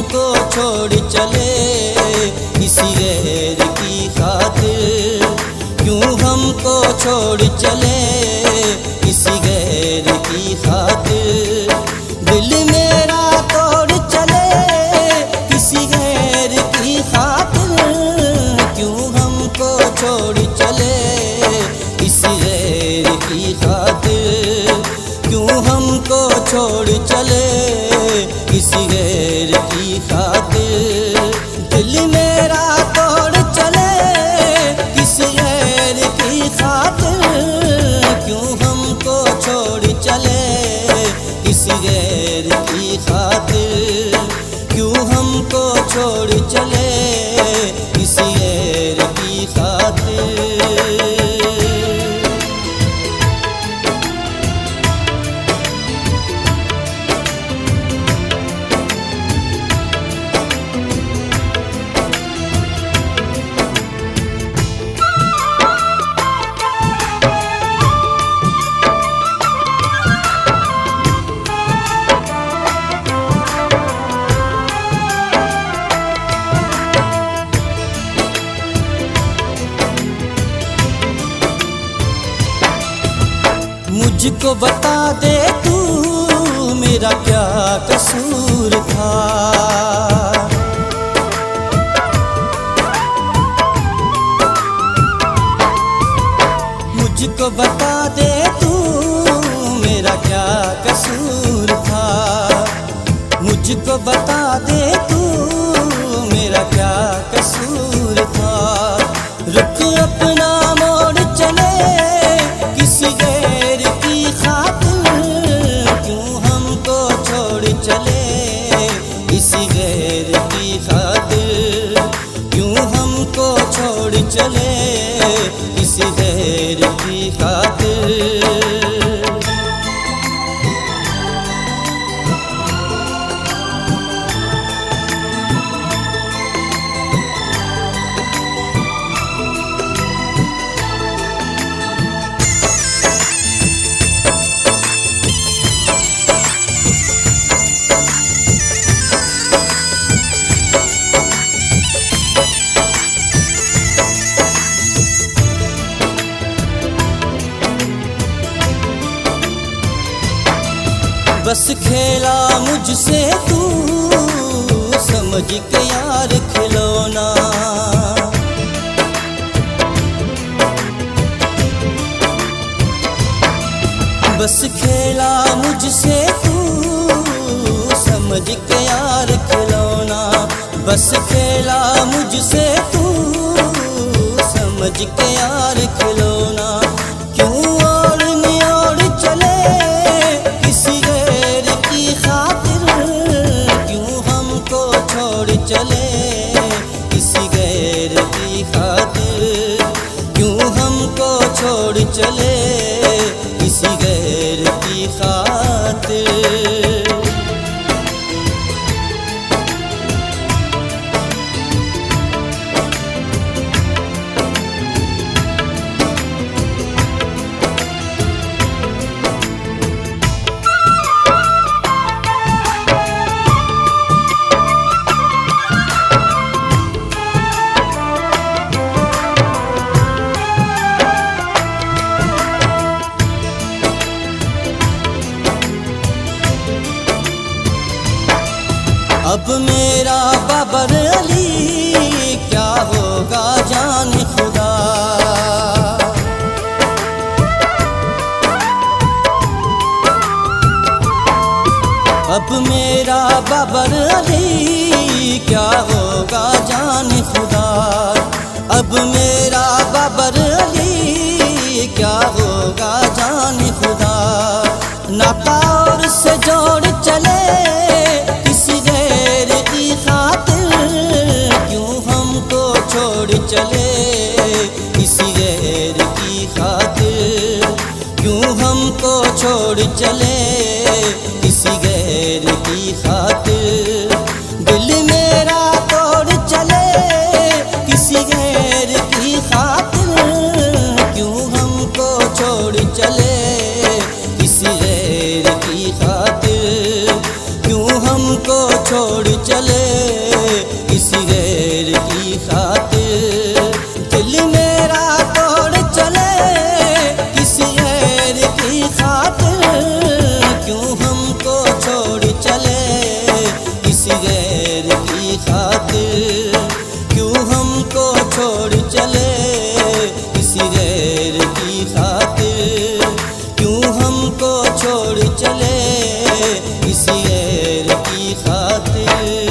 हमको छोड़ चले किसी गैर की खातिर, क्यों हमको छोड़ चले किसी गैर की खातिर। दिल मेरा तोड़ चले किसी गैर की खातिर, क्यों हमको छोड़ चले किसी गैर की खातिर, क्यों हमको छोड़ चले किसी गैर की खातिर। दिल मेरा तोड़ चले किसी गैर की खातिर, क्यों हमको छोड़ चले किसी गैर की खातिर, क्यों हमको छोड़ चले किसी गैर की खातिर। मुझको बता दे तू मेरा क्या कसूर था, मुझको बता दे तू मेरा क्या कसूर था, मुझको बता दे तू मेरा क्या कसूर था। रुख अपना मोड़ चले किसी गैर की खातिर, क्यों हमको छोड़ चले किसी गैर की खातिर, क्यों हमको छोड़ चले किसी गैर की खातिर। बस खेला मुझसे तू समझ के यार खिलौना, बस खेला मुझसे तू समझ के यार खिलौना, बस खेला मुझसे तू समझ के यार खिलौना। क्यों ओर नियोर चले किसी गैर की खातिर, क्यों हमको छोड़ चले किसी गैर की खातिर, क्यों हमको छोड़ चले किसी गैर की खातिर। अब मेरा बाबर अली क्या होगा जाने खुदा, अब मेरा बाबर अली क्या होगा जाने खुदा, अब मेरा बाबर अली क्या होगा जाने खुदा। नाता और से जोड़ चले किसी गैर की खातिर, क्यों हमको छोड़ चले किसी गैर की खातिर, क्यों हमको छोड़ चले किसी गैर की खातिर। दिल मेरा तोड़ चले किसी गैर की खातिर, क्यों हमको छोड़ चले किसी गैर की खातिर, क्यों हमको छोड़ चले गैर की खातिर।